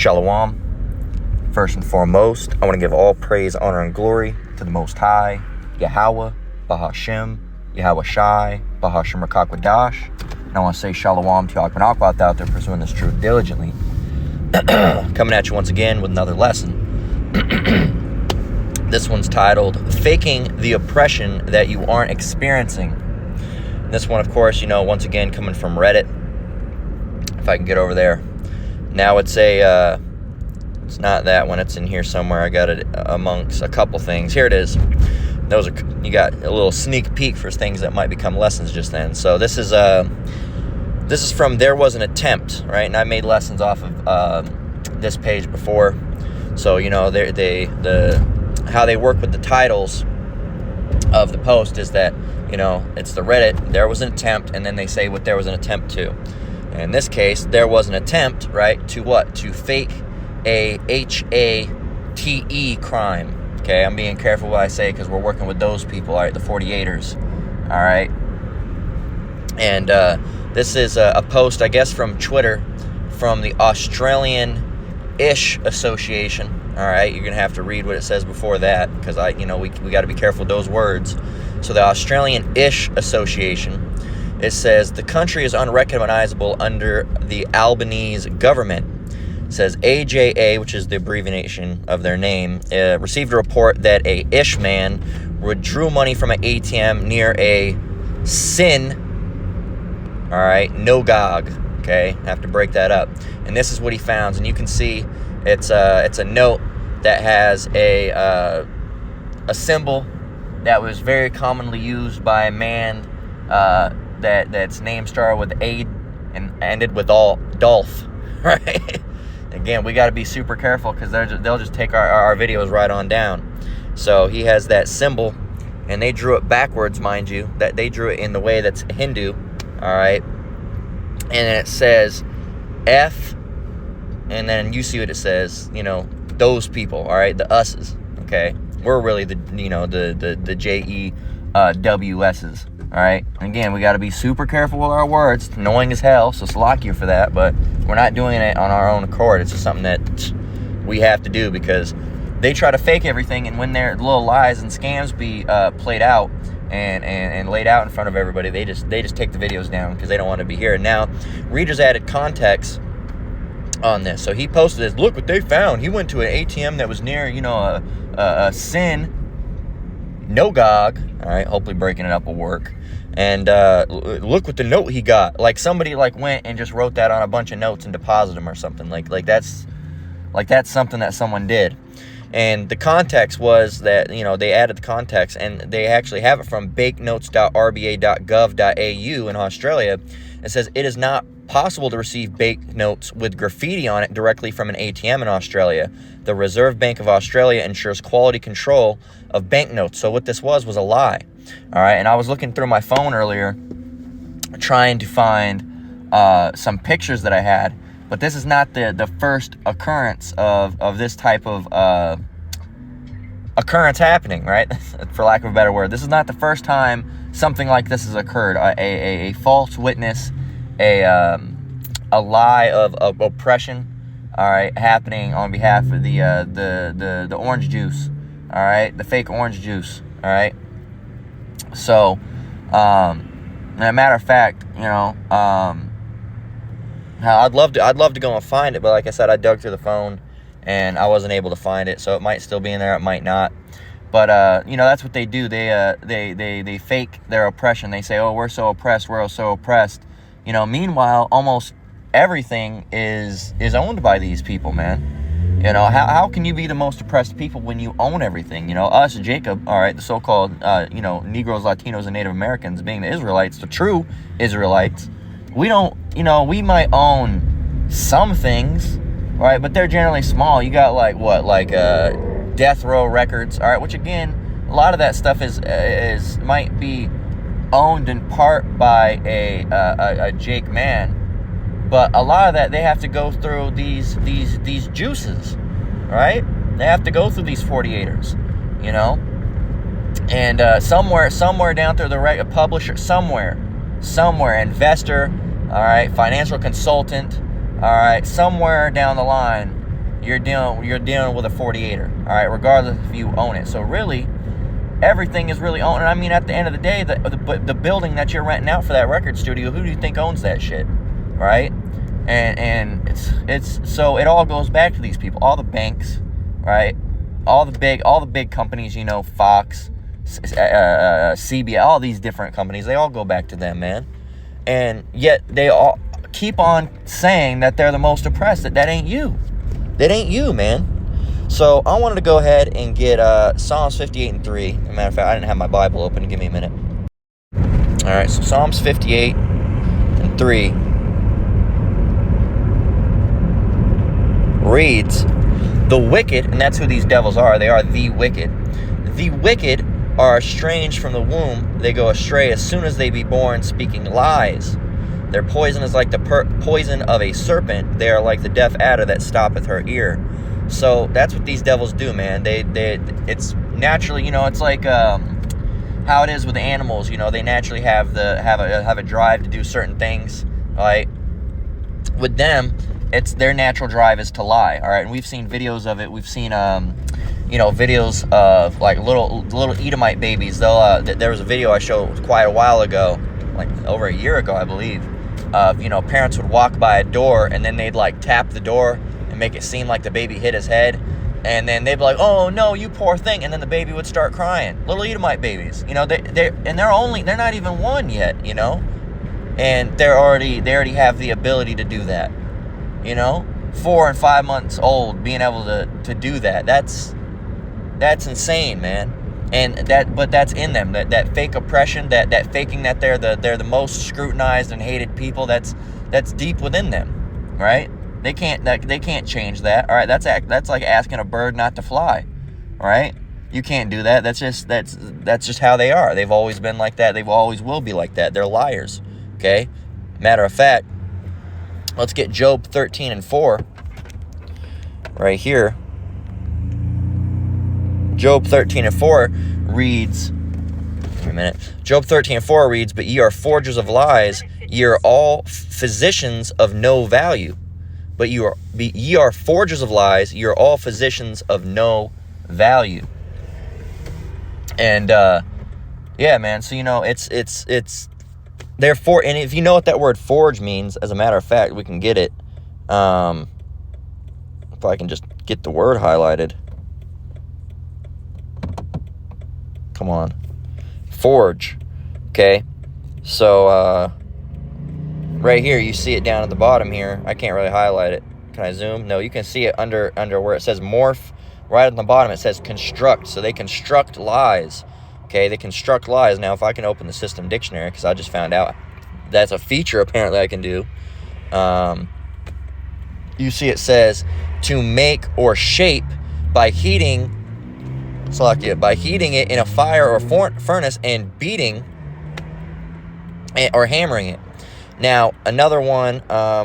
Shalom. First and foremost, I want to give all praise, honor, and glory to the Most High, Yahweh, Bahashem, Yahweh Shai, Bahashem Rakakwadash. And I want to say Shalom to Akbanakbat out there pursuing this truth diligently. Coming at you once again with another lesson. This one's titled, Faking the Oppression That You Aren't Experiencing. This one, of course, once again, coming from Reddit. If I can get over there. Now it's it's not that one. It's in here somewhere. I got it amongst a couple things. Here it is. You got a little sneak peek for things that might become lessons just then. So this is from There Was an Attempt, right? And I made lessons off of this page before. So how they work with the titles of the post is that it's the Reddit. There was an attempt, and then they say what there was an attempt to. In this case, there was an attempt, right, to what? To fake a HATE crime. Okay, I'm being careful what I say because we're working with those people, all right, the 48ers, all right? And this is a post, I guess, from Twitter, from the Australian-ish Association, all right? You're going to have to read what it says before that because, we got to be careful with those words. So the Australian-ish Association, it says, the country is unrecognizable under the Albanese government. It says AJA, which is the abbreviation of their name, received a report that a ish man withdrew money from an ATM near a Sin, all right, Nogog, okay, I have to break that up. And this is what he found, and you can see it's a note that has a symbol that was very commonly used by a man that's name started with A and ended with Dolph, right? Again, we got to be super careful because they'll just take our videos right on down. So he has that symbol, and they drew it backwards, mind you. That they drew it in the way that's Hindu, all right? And then it says F, and then you see what it says, those people, all right, the us's, okay? We're really the JEWS's. All right. Again, we got to be super careful with our words. It's annoying as hell, so slack you for that. But we're not doing it on our own accord. It's just something that we have to do because they try to fake everything, and when their little lies and scams be played out and laid out in front of everybody, they just take the videos down because they don't want to be here. And now, readers added context on this. So he posted this. Look what they found. He went to an ATM that was near, a Sin Nogog. All right, hopefully breaking it up will work. And look what the note he got. Like somebody went and just wrote that on a bunch of notes and deposited them or something. Like that's something that someone did. And the context was that, they added the context, and they actually have it from banknotes.rba.gov.au in Australia. It says it is not possible to receive banknotes with graffiti on it directly from an ATM in Australia. The Reserve Bank of Australia ensures quality control of banknotes. So what this was a lie. All right, and I was looking through my phone earlier trying to find some pictures that I had, but this is not the first occurrence of this type of occurrence happening, right? For lack of a better word. This is not the first time something like this has occurred. A false witness, a lie of oppression, all right, happening on behalf of the orange juice, all right, the fake orange juice, all right. So, as a matter of fact, I'd love to go and find it, but like I said, I dug through the phone and I wasn't able to find it, so it might still be in there, it might not. But that's what they do. They fake their oppression. They say, "Oh, we're so oppressed. We're so oppressed." Meanwhile, almost everything is owned by these people, man. How can you be the most oppressed people when you own everything? Us, Jacob, all right, the so-called, Negroes, Latinos, and Native Americans, being the Israelites, the true Israelites, we don't, we might own some things, right, but they're generally small. You got Death Row Records, all right, which again, a lot of that stuff might be owned in part by a Jake Mann. But a lot of that, they have to go through these juices, right? They have to go through these 48ers, And somewhere down through the publisher, somewhere, investor, all right, financial consultant, all right, somewhere down the line, you're dealing with a 48er, all right, regardless if you own it. So really, everything is really owned. And I mean, at the end of the day, the building that you're renting out for that record studio, who do you think owns that shit, right? And it's so it all goes back to these people, all the banks, right? All the big companies, you know, Fox, CBS, all these different companies, they all go back to them, man. And yet they all keep on saying that they're the most oppressed. That ain't you. That ain't you, man. So I wanted to go ahead and get Psalms 58 and 3. As a matter of fact, I didn't have my Bible open. Give me a minute. All right, so Psalms 58 and 3 reads, "The wicked," and that's who these devils are. They are the wicked. "The wicked are estranged from the womb. They go astray as soon as they be born, speaking lies. Their poison is like the poison of a serpent. They are like the deaf adder that stoppeth her ear." So that's what these devils do, man. It's naturally, you know, it's like how it is with the animals. You know, they naturally have a drive to do certain things, right? With them, it's their natural drive is to lie, all right? And we've seen videos of it. We've seen you know, videos of like little Edomite babies. There was a video I showed quite a while ago, like over a year ago, I believe, of, you know, parents would walk by a door and then they'd like tap the door and make it seem like the baby hit his head, and then they'd be like, "Oh no, you poor thing," and then the baby would start crying. Little Edomite babies, you know, they're not even one yet, you know, and they already have the ability to do that, you know, 4 and 5 months old being able to do that. That's insane, man. And that's in them, that fake oppression, that faking that they're the most scrutinized and hated people. That's deep within them, right? They can't change that. All right, that's like asking a bird not to fly. All right, you can't do that. That's just how they are. They've always been like that. They always will be like that. They're liars. Okay. Matter of fact, let's get Job 13 and 4 right here. Job 13 and 4 reads. Wait a minute. Job 13 and 4 reads, "But ye are forgers of lies. Ye are all physicians of no value." But ye are forgers of lies. Ye are all physicians of no value. And yeah, man. So, you know, it's therefore, and if you know what that word forge means, as a matter of fact, we can get it. If I can just get the word highlighted. Come on. Forge. Okay. So right here, you see it down at the bottom here. I can't really highlight it. Can I zoom? No, you can see it under where it says morph. Right at the bottom, it says construct. So they construct lies. Okay, they construct lies. Now, if I can open the System Dictionary, because I just found out that's a feature apparently I can do. You see it says to make or shape by heating it in a fire or furnace and beating or hammering it. Now, another one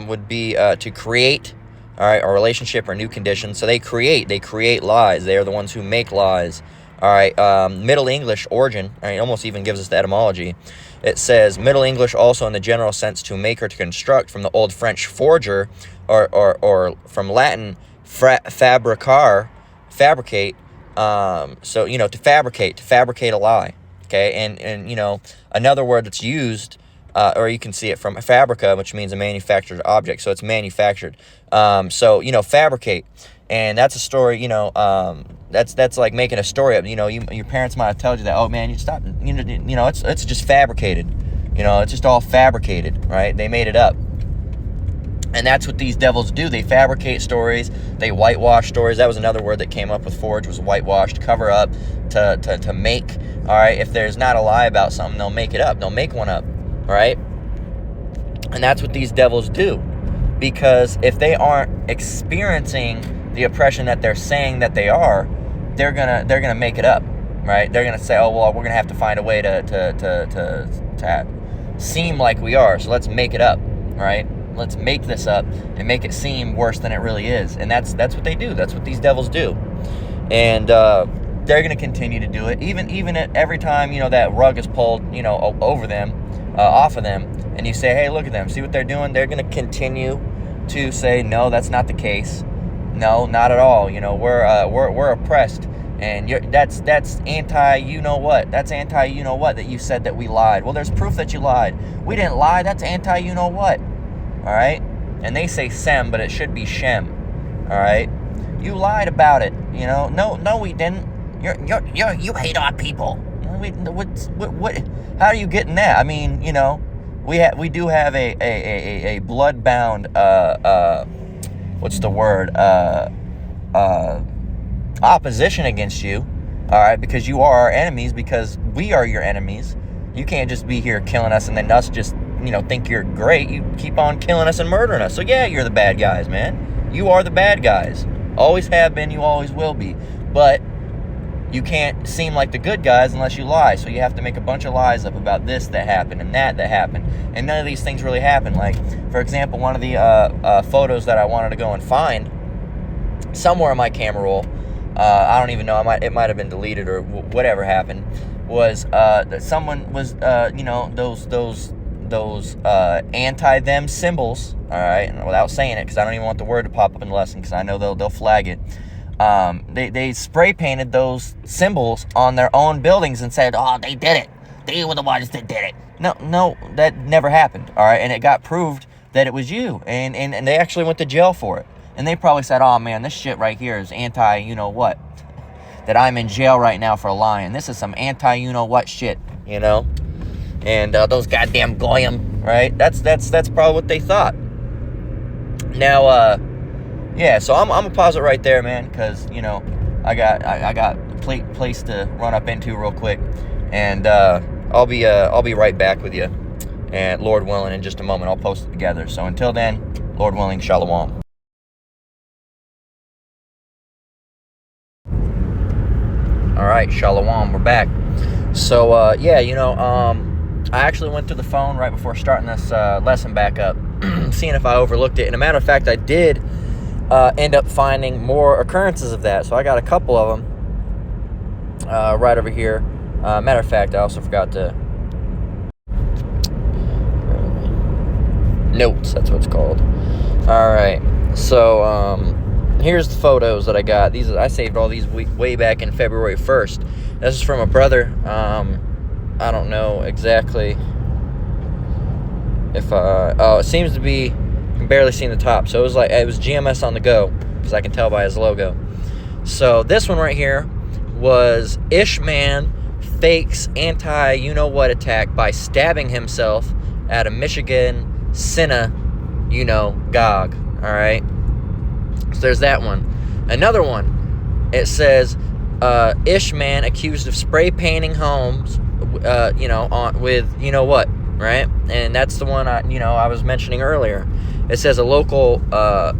would be to create, all right, a relationship or new conditions. So they create lies. They are the ones who make lies. All right, Middle English origin, all right, it almost even gives us the etymology. It says Middle English also in the general sense to make or to construct, from the Old French forger, or from Latin fabricar, fabricate. So, you know, to fabricate a lie. Okay, and you know, another word that's used, or you can see it from fabrica, which means a manufactured object. So it's manufactured. So, you know, fabricate. And that's a story, you know, that's like making a story up. You know, your parents might have told you that, "Oh man, you stop, you know, it's just fabricated. You know, it's just all fabricated, right? They made it up." And that's what these devils do. They fabricate stories. They whitewash stories. That was another word that came up with forge, was whitewash, to cover up, to make. All right, if there's not a lie about something, they'll make it up. They'll make one up, right? And that's what these devils do. Because if they aren't experiencing the oppression that they're saying that they are, they're gonna make it up, right? They're gonna say, "Oh well, we're gonna have to find a way to seem like we are. So let's make it up, right? Let's make this up and make it seem worse than it really is." And that's what they do. That's what these devils do. And they're gonna continue to do it, even at every time, you know, that rug is pulled, you know, over them, off of them, and you say, "Hey, look at them. See what they're doing?" They're gonna continue to say, "No, that's not the case." No, not at all. You know, we're oppressed, and that's anti. You know what? That's anti. You know what? That you said that we lied. Well, there's proof that you lied. We didn't lie. That's anti. You know what? All right. And they say sem, but it should be shem. All right. You lied about it. You know. No, we didn't. You hate our people. What? How are you getting that? I mean, you know, we do have a blood-bound what's the word? Opposition against you. All right, because you are our enemies, because we are your enemies. You can't just be here killing us and then us just, you know, think you're great. You keep on killing us and murdering us. So yeah, you're the bad guys, man. You are the bad guys. Always have been, you always will be. But you can't seem like the good guys unless you lie. So you have to make a bunch of lies up about this that happened and that happened. And none of these things really happen. Like, for example, one of the photos that I wanted to go and find somewhere in my camera roll, I don't even know, it might have been deleted or whatever happened, was that someone was, you know, those anti-them symbols, all right, and without saying it, because I don't even want the word to pop up in the lesson, because I know they'll flag it. They spray painted those symbols on their own buildings and said, oh, they did it. They were the ones that did it. No, that never happened, all right? And it got proved that it was you, and they actually went to jail for it. And they probably said, oh, man, this shit right here is anti-you-know-what, that I'm in jail right now for lying. This is some anti-you-know-what shit, you know? And those goddamn goyim, right? That's probably what they thought. Now, yeah, so I'm gonna pause it right there, man, because, you know, I got a place to run up into real quick, and I'll be right back with you, and Lord willing, in just a moment, I'll post it together. So until then, Lord willing, shalom. All right, shalom, we're back. So yeah, you know, I actually went through the phone right before starting this lesson back up, seeing if I overlooked it. And a matter of fact, I did end up finding more occurrences of that. So I got a couple of them right over here. Matter of fact, I also forgot to notes. That's what it's called. All right. So here's the photos that I got. I saved all these way back in February 1st. This is from a brother. I don't know exactly if it seems to be, I'm barely seeing the top. So it was GMS on the go, because I can tell by his logo. So this one right here was Ishman fakes anti-you-know-what attack by stabbing himself at a Michigan synagogue. All right. So there's that one. Another one. It says Ishman accused of spray painting homes, with you know what, right? And that's the one I was mentioning earlier. It says a local R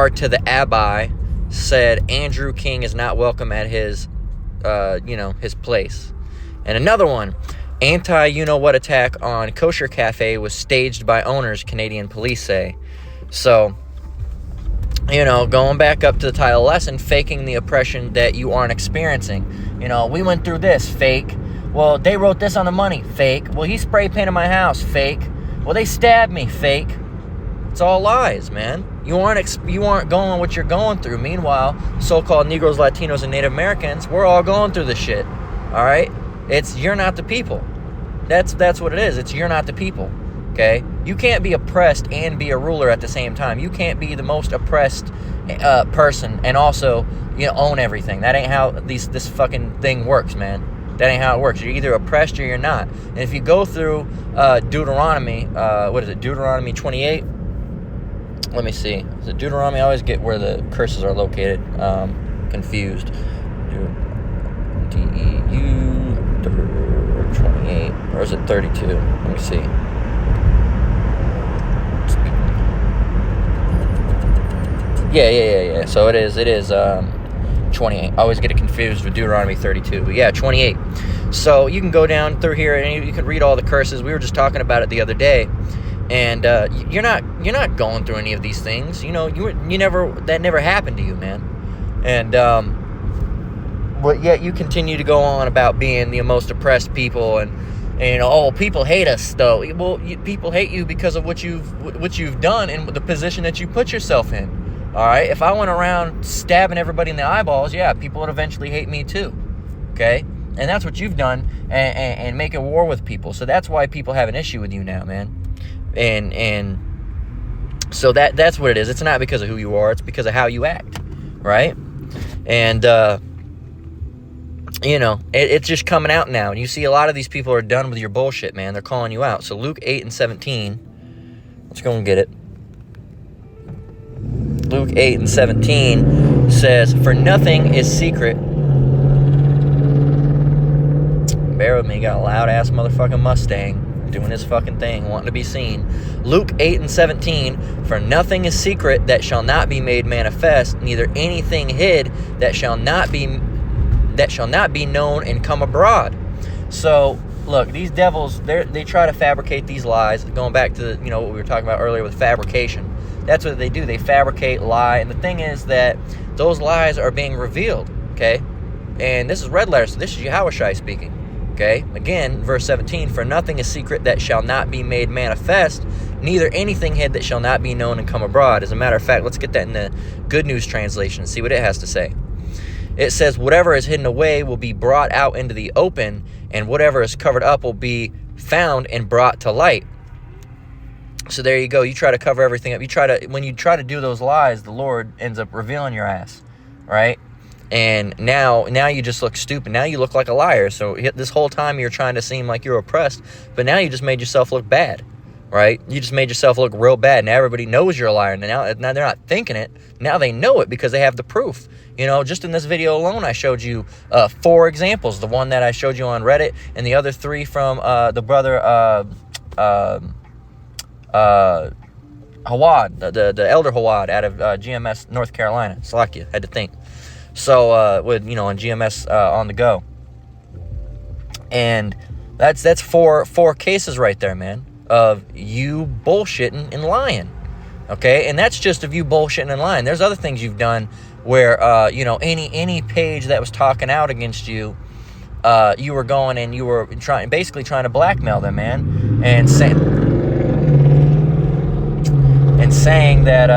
to the Abbai said Andrew King is not welcome at his his place. And another one, anti-you-know-what attack on kosher cafe was staged by owners, Canadian police say. So, you know, going back up to the title lesson, faking the oppression that you aren't experiencing. You know, we went through this, fake. Well, they wrote this on the money, fake. Well, he spray painted my house, fake. Well, they stabbed me, fake. It's all lies, man. You aren't going what you're going through. Meanwhile, so-called Negroes, Latinos, and Native Americans, we're all going through this shit. All right? It's you're not the people. That's what it is. It's you're not the people. Okay? You can't be oppressed and be a ruler at the same time. You can't be the most oppressed person and also, own everything. That ain't how this fucking thing works, man. That ain't how it works. You're either oppressed or you're not. And if you go through Deuteronomy, Deuteronomy 28. Let me see. Is it Deuteronomy? I always get where the curses are located. Confused. DEU 28. Or is it 32? Let me see. Yeah. So it is 28. I always get it confused with Deuteronomy 32. But yeah, 28. So you can go down through here and you can read all the curses. We were just talking about it the other day. And you're not going through any of these things. You that never happened to you, man. And but yet you continue to go on about being the most oppressed people, and people hate us though. Well, people hate you because of what you've done and the position that you put yourself in. All right, if I went around stabbing everybody in the eyeballs, yeah, people would eventually hate me too. Okay, and that's what you've done, and making war with people. So that's why people have an issue with you now, man. And so that's what it is. It's not because of who you are. It's because of how you act, right? And it's just coming out now. And you see a lot of these people are done with your bullshit, man. They're calling you out. So Luke 8:17. Let's go and get it. Luke 8:17 says, "For nothing is secret." Bear with me, got a loud ass motherfucking Mustang doing his fucking thing, wanting to be seen. Luke 8:17, "For nothing is secret that shall not be made manifest, neither anything hid that shall not be known and come abroad." So look, these devils, they try to fabricate these lies. Going back to what we were talking about earlier with fabrication. That's what they do. They fabricate, lie. And the thing is that those lies are being revealed, okay? And this is red letters, so this is Yahushua speaking, okay? Again, verse 17, "For nothing is secret that shall not be made manifest, neither anything hid that shall not be known and come abroad." As a matter of fact, let's get that in the Good News Translation and see what it has to say. It says, "Whatever is hidden away will be brought out into the open, and whatever is covered up will be found and brought to light." So there you go. You try to cover everything up. When you try to do those lies, the Lord ends up revealing your ass, right? And now you just look stupid. Now you look like a liar. So this whole time you're trying to seem like you're oppressed, but now you just made yourself look bad, right? You just made yourself look real bad. Now everybody knows you're a liar. Now they're not thinking it. Now they know it because they have the proof. Just in this video alone, I showed you 4 examples. The one that I showed you on Reddit, and the other 3 from the brother Hawad, the elder Hawad out of GMS North Carolina. Salakia, had to think. So with on GMS on the go, and that's four cases right there, man, of you bullshitting and lying. Okay, and that's just of you bullshitting and lying. There's other things you've done where any page that was talking out against you, you were going and you were basically trying to blackmail them, man, and saying that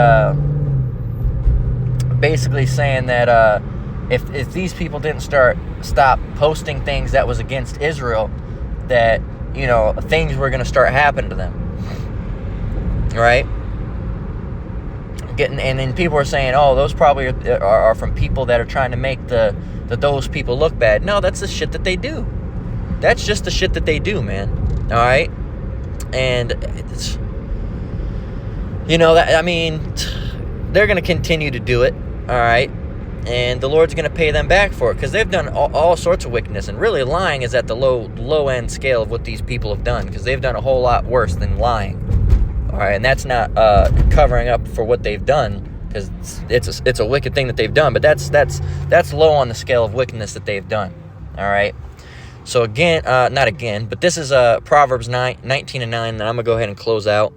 if these people didn't stop posting things that was against Israel, that things were going to start happening to them, right? And then people are saying, oh, those probably are from people that are trying to make those people look bad. No, that's the shit that they do. That's just the shit that they do, man. All right, and it's, they're going to continue to do it. All right, and the Lord's going to pay them back for it because they've done all sorts of wickedness, and really lying is at the low end scale of what these people have done, because they've done a whole lot worse than lying. All right, and that's not covering up for what they've done, because it's a wicked thing that they've done, but that's low on the scale of wickedness that they've done. All right, so but this is Proverbs 19:9 that I'm gonna go ahead and close out.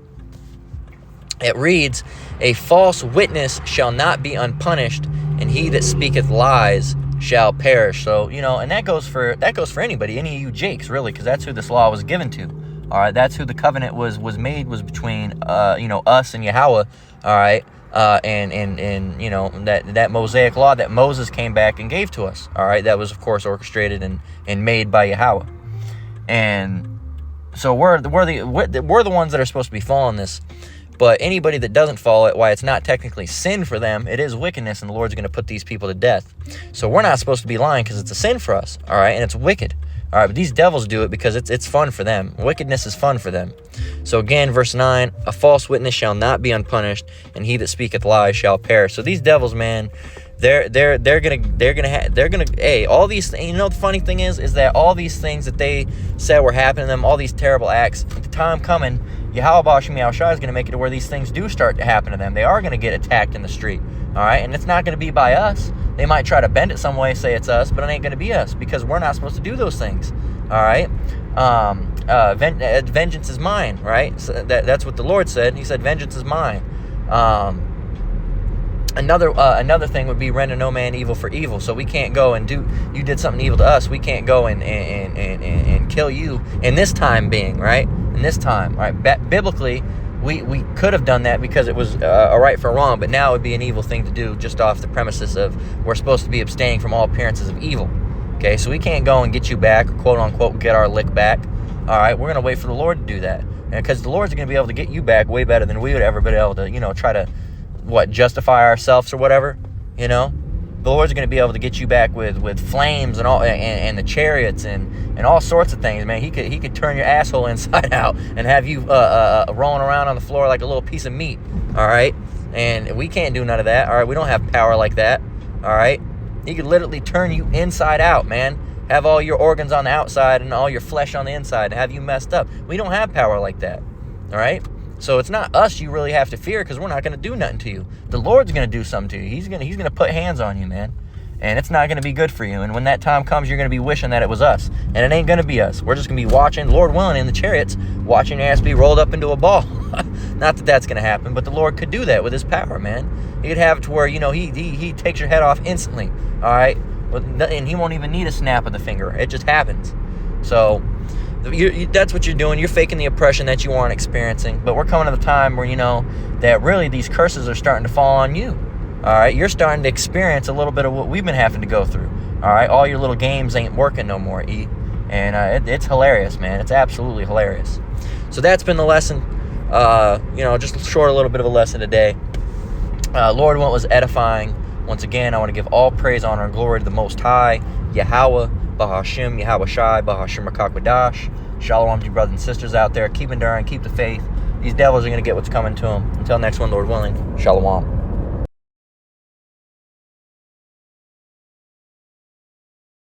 It reads, "A false witness shall not be unpunished, and he that speaketh lies shall perish." So and that goes for anybody, any of you Jakes, really, because that's who this law was given to. All right, that's who the covenant was made, was between us and Yahweh. All right, and that Mosaic law that Moses came back and gave to us. All right, that was of course orchestrated and made by Yahweh. And so we're the ones that are supposed to be following this. But anybody that doesn't follow it, why it's not technically sin for them, it is wickedness, and the Lord's going to put these people to death. So we're not supposed to be lying because it's a sin for us, all right, and it's wicked. All right, but these devils do it because it's fun for them. Wickedness is fun for them. So again, verse 9, "A false witness shall not be unpunished, and he that speaketh lies shall perish." So these devils, man, they're gonna hey, all these things. The funny thing is that all these things that they said were happening to them, all these terrible acts, at the time coming, Yahweh Ba'ashem Yahushua is going to make it to where these things do start to happen to them. They are going to get attacked in the street, all right? And it's not going to be by us. They might try to bend it some way, say it's us, but it ain't going to be us, because we're not supposed to do those things, all right? Vengeance is mine, right? So that's what the Lord said. He said, vengeance is mine. Another thing would be render no man evil for evil. So we can't go and you did something evil to us. We can't go and kill you in this time being, right? In this time, right? Biblically, we could have done that because it was a right for wrong, but now it would be an evil thing to do just off the premises of we're supposed to be abstaining from all appearances of evil. Okay, so we can't go and get you back, quote unquote, get our lick back. All right, we're going to wait for the Lord to do that. And because the Lord's going to be able to get you back way better than we would ever be able to, try to, justify ourselves or whatever, The Lord's going to be able to get you back with flames and all, and the chariots and all sorts of things, man. He could turn your asshole inside out and have you rolling around on the floor like a little piece of meat, all right? And we can't do none of that, all right? We don't have power like that, all right? He could literally turn you inside out, man. Have all your organs on the outside and all your flesh on the inside and have you messed up. We don't have power like that, all right? So it's not us you really have to fear because we're not going to do nothing to you. The Lord's going to do something to you. He's going to put hands on you, man. And it's not going to be good for you. And when that time comes, you're going to be wishing that it was us. And it ain't going to be us. We're just going to be watching, Lord willing, in the chariots, watching your ass be rolled up into a ball. Not that that's going to happen, but the Lord could do that with his power, man. He could have it to where, he takes your head off instantly, all right? And he won't even need a snap of the finger. It just happens. So that's what you're doing. You're faking the oppression that you aren't experiencing. But we're coming to the time where, that really these curses are starting to fall on you. All right, you're starting to experience a little bit of what we've been having to go through. All right, all your little games ain't working no more, E. And it's hilarious, man. It's absolutely hilarious. So that's been the lesson. Just a little bit of a lesson today. Lord, what was edifying. Once again, I want to give all praise, honor, and glory to the Most High, Yahweh, Bahashim, Yahweh Shai, Bahashim Rakakwadash. Shalom to you brothers and sisters out there. Keep enduring, keep the faith. These devils are going to get what's coming to them. Until next one, Lord willing. Shalom.